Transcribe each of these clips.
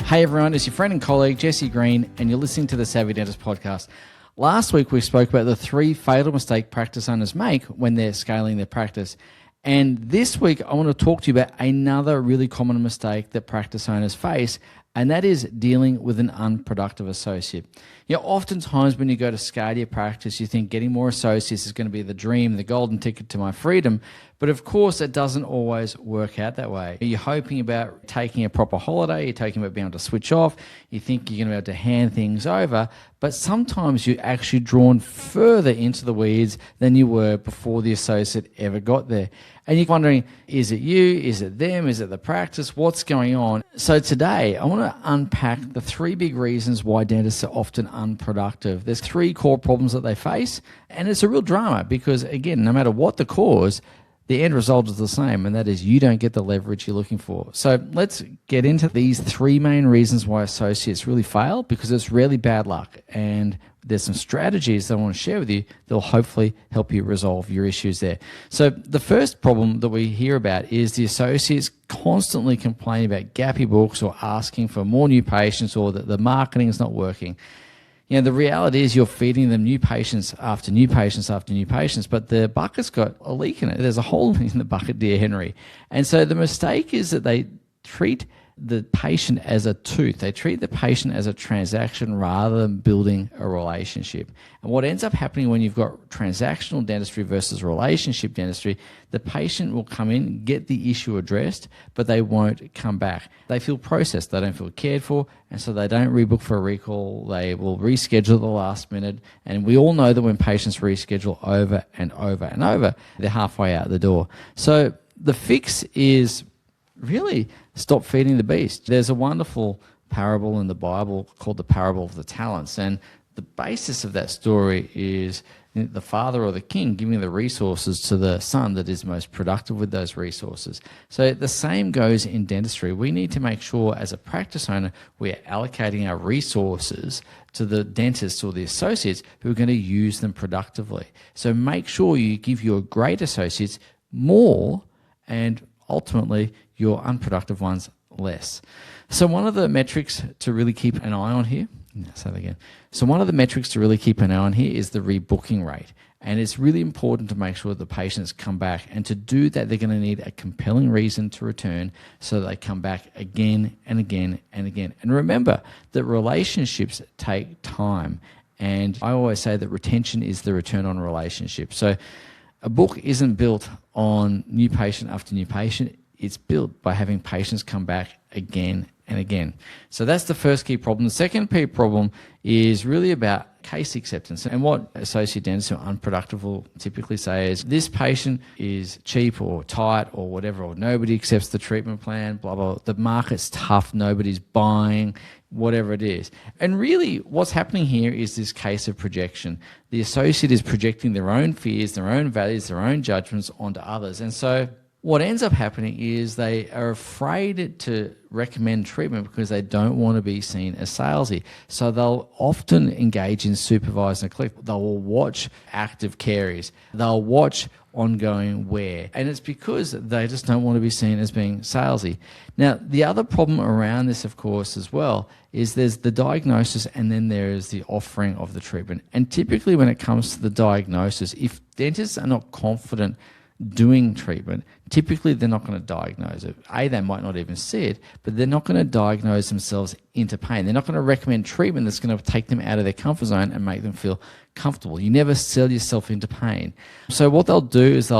Hey everyone, it's your friend and colleague Jesse Green, and you're listening to the Savvy Dentist podcast. Last week we spoke about the 3 fatal mistakes practice owners make when they're scaling their practice. And this week I want to talk to you about another really common mistake that practice owners face, and that is dealing with an unproductive associate. Oftentimes when you go to scale your practice, you think getting more associates is going to be the dream, the golden ticket to my freedom. But of course, it doesn't always work out that way. You're hoping about taking a proper holiday, you're talking about being able to switch off, you think you're going to be able to hand things over, but sometimes you're actually drawn further into the weeds than you were before the associate ever got there. And you're wondering, is it you? Is it them? Is it the practice? What's going on? So today, I want to unpack the 3 big reasons why dentists are often unproductive. There's 3 core problems that they face, and it's a real drama because, again, no matter what the cause, the end result is the same, and that is you don't get the leverage you're looking for. So let's get into these 3 main reasons why associates really fail, because it's really bad luck. And there's some strategies that I want to share with you that will hopefully help you resolve your issues there. So the first problem that we hear about is the associates constantly complaining about gappy books or asking for more new patients, or that the marketing is not working. The reality is you're feeding them new patients after new patients after new patients, but the bucket's got a leak in it. There's a hole in the bucket, dear Henry. And so the mistake is that they treat the patient as a tooth. They treat the patient as a transaction rather than building a relationship. And what ends up happening when you've got transactional dentistry versus relationship dentistry, the patient will come in, get the issue addressed, but they won't come back. They feel processed. They don't feel cared for, and so they don't rebook for a recall. They will reschedule at the last minute. And we all know that when patients reschedule over and over and over, they're halfway out the door. So the fix is really stop feeding the beast. There's a wonderful parable in the Bible called the parable of the talents, and the basis of that story is the father or the king giving the resources to the son that is most productive with those resources. So the same goes in dentistry. We need to make sure as a practice owner we are allocating our resources to the dentists or the associates who are going to use them productively. So make sure you give your great associates more, and ultimately your unproductive ones less. So one of the metrics to really keep an eye on here, say that again. So one of the metrics to really keep an eye on here is the rebooking rate. And it's really important to make sure that the patients come back. And to do that, they're going to need a compelling reason to return so that they come back again and again and again. And remember that relationships take time. And I always say that retention is the return on relationship. So a book isn't built on new patient after new patient. It's built by having patients come back again and again. So that's the first key problem. The second key problem is really about case acceptance. And what associate dentists who are unproductive will typically say is, this patient is cheap or tight or whatever, or nobody accepts the treatment plan, blah, blah. The market's tough, nobody's buying, whatever it is. And really what's happening here is this case of projection. The associate is projecting their own fears, their own values, their own judgments onto others. And so what ends up happening is they are afraid to recommend treatment because they don't want to be seen as salesy. So they'll often engage in supervised neglect. They will watch active caries. They'll watch ongoing wear. And it's because they just don't want to be seen as being salesy. Now, the other problem around this, of course, as well, is there's the diagnosis and then there is the offering of the treatment. And typically when it comes to the diagnosis, if dentists are not confident doing treatment, typically they're not going to diagnose it. They might not even see it, but they're not going to diagnose themselves into pain. They're not going to recommend treatment that's going to take them out of their comfort zone and make them feel comfortable. You never sell yourself into pain. So what they'll do is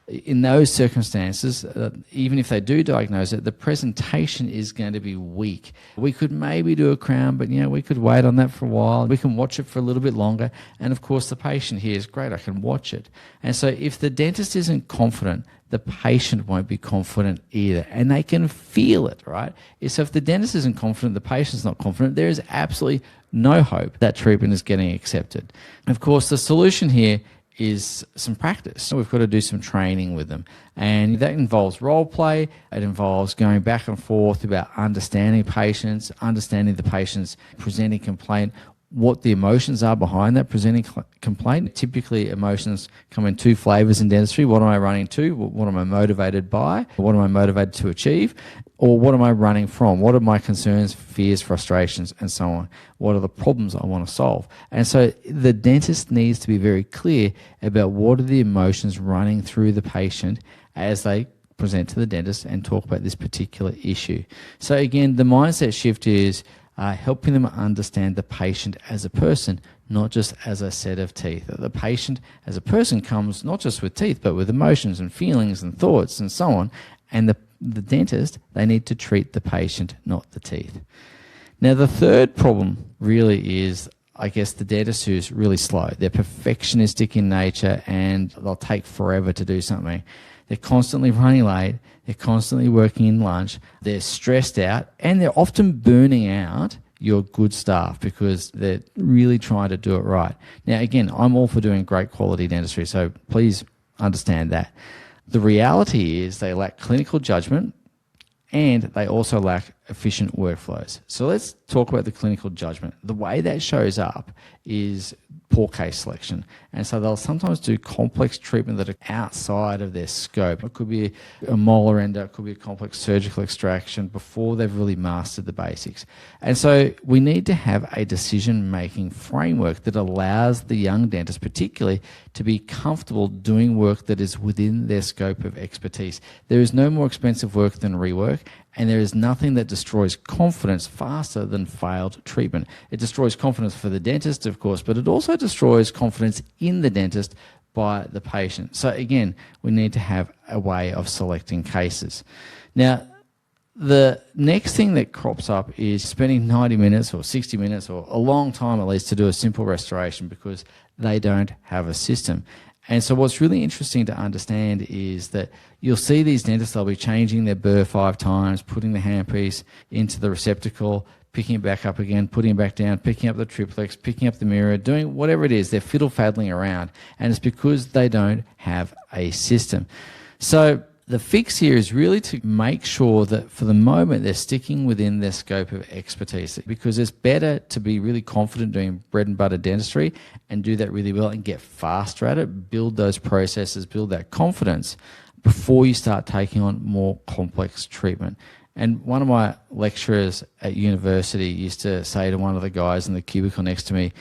in those circumstances, even if they do diagnose it, the presentation is going to be weak. We could maybe do a crown, but we could wait on that for a while. We can watch it for a little bit longer. And of course, the patient here is great. I can watch it. And so if the dentist isn't confident, the patient won't be confident either. And they can feel it, right? So if the dentist isn't confident, the patient's not confident, there is absolutely no hope that treatment is getting accepted. Of course, the solution here is some practice. So we've got to do some training with them. And that involves role play. It involves going back and forth about understanding patients, understanding the patient's presenting complaint, what the emotions are behind that presenting complaint. Typically, emotions come in 2 flavors in dentistry. What am I running to? What am I motivated by? What am I motivated to achieve? Or what am I running from? What are my concerns, fears, frustrations, and so on? What are the problems I want to solve? And so the dentist needs to be very clear about what are the emotions running through the patient as they present to the dentist and talk about this particular issue. So again, the mindset shift is helping them understand the patient as a person, not just as a set of teeth. The patient as a person comes not just with teeth, but with emotions and feelings and thoughts and so on. And the dentist, they need to treat the patient, not the teeth. Now, the third problem really is, I guess, the dentist who's really slow. They're perfectionistic in nature and they'll take forever to do something. They're constantly running late. They're constantly working in lunch. They're stressed out and they're often burning out your good staff because they're really trying to do it right. Now, again, I'm all for doing great quality dentistry, so please understand that. The reality is they lack clinical judgment and they also lack efficient workflows. So let's talk about the clinical judgment. The way that shows up is poor case selection. And so they'll sometimes do complex treatment that are outside of their scope. It could be a molar endo, it could be a complex surgical extraction before they've really mastered the basics. And so we need to have a decision-making framework that allows the young dentist particularly to be comfortable doing work that is within their scope of expertise. There is no more expensive work than rework, and there is nothing that destroys confidence faster than failed treatment. It destroys confidence for the dentist, of course, but it also destroys confidence in the dentist by the patient. So again, we need to have a way of selecting cases. Now, the next thing that crops up is spending 90 minutes or 60 minutes or a long time at least to do a simple restoration because they don't have a system. And so what's really interesting to understand is that you'll see these dentists, they'll be changing their burr 5 times, putting the handpiece into the receptacle, picking it back up again, putting it back down, picking up the triplex, picking up the mirror, doing whatever it is. They're fiddle-faddling around. And it's because they don't have a system. So the fix here is really to make sure that for the moment they're sticking within their scope of expertise, because it's better to be really confident doing bread and butter dentistry and do that really well and get faster at it, build those processes, build that confidence before you start taking on more complex treatment. And one of my lecturers at university used to say to one of the guys in the cubicle next to me,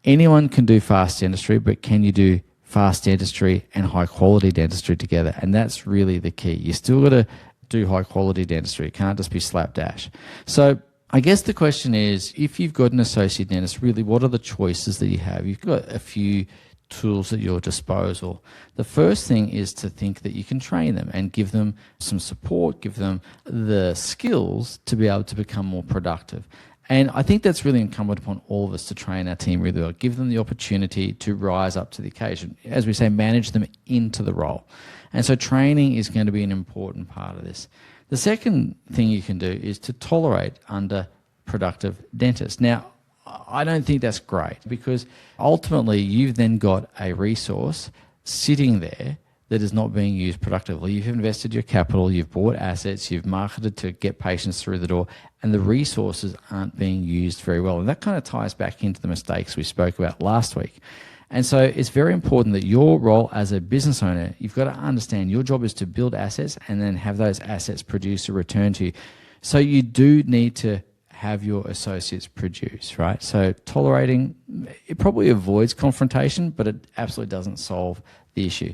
anyone can do fast dentistry, but can you do fast dentistry and high quality dentistry together? And that's really the key. You still got to do high quality dentistry. It can't just be slapdash. So I guess the question is, if you've got an associate dentist, really what are the choices that you have? You've got a few tools at your disposal. The first thing is to think that you can train them and give them some support, give them the skills to be able to become more productive. And I think that's really incumbent upon all of us to train our team really well, give them the opportunity to rise up to the occasion. As we say, manage them into the role. And so training is going to be an important part of this. The second thing you can do is to tolerate underproductive dentists. Now, I don't think that's great because ultimately you've then got a resource sitting there that is not being used productively. You've invested your capital, you've bought assets, you've marketed to get patients through the door, and the resources aren't being used very well. And that kind of ties back into the mistakes we spoke about last week. And so it's very important that your role as a business owner, you've got to understand your job is to build assets and then have those assets produce a return to you. So you do need to have your associates produce, right? So tolerating, it probably avoids confrontation, but it absolutely doesn't solve the issue.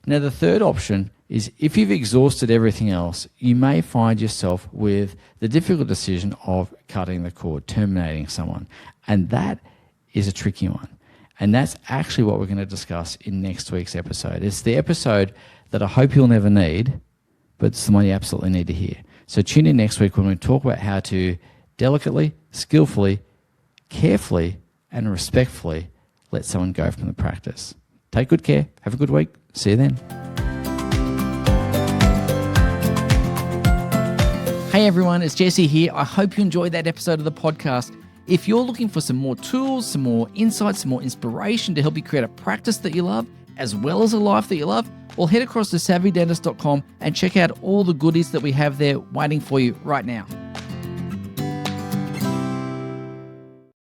Now, the third option is if you've exhausted everything else, you may find yourself with the difficult decision of cutting the cord, terminating someone. And that is a tricky one. And that's actually what we're going to discuss in next week's episode. It's the episode that I hope you'll never need, but it's the one you absolutely need to hear. So tune in next week when we talk about how to delicately, skillfully, carefully, and respectfully let someone go from the practice. Take good care. Have a good week. See you then. Hey everyone, it's Jesse here. I hope you enjoyed that episode of the podcast. If you're looking for some more tools, some more insights, some more inspiration to help you create a practice that you love, as well as a life that you love, well, head across to savvydentist.com and check out all the goodies that we have there waiting for you right now.